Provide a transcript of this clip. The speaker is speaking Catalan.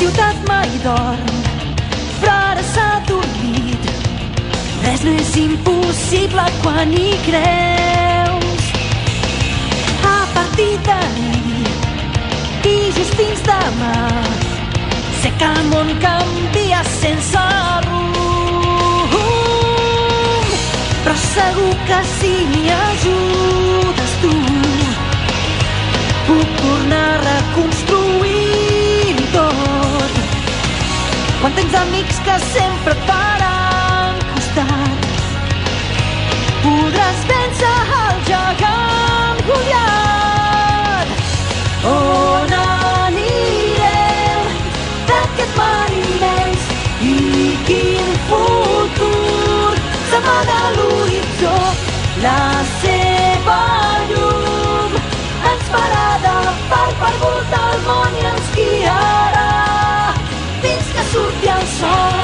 ciutat mai dorm, però ara s'ha dormit. Res no és impossible quan hi creus. A partir d'ahir i just fins demà, sé que el món canvia sense rumb, però segur que si m'hi ajudes tu puc tornar a reconstruir tot. Quan tens amics que sempre et faran costat, podràs vèncer el gegant Goliat. On anirem d'aquest mar immens i quin futur s'amaga a l'horitzó? La seva llum ens farà de far per voltar el món i ens guiarà fins que surti el sol.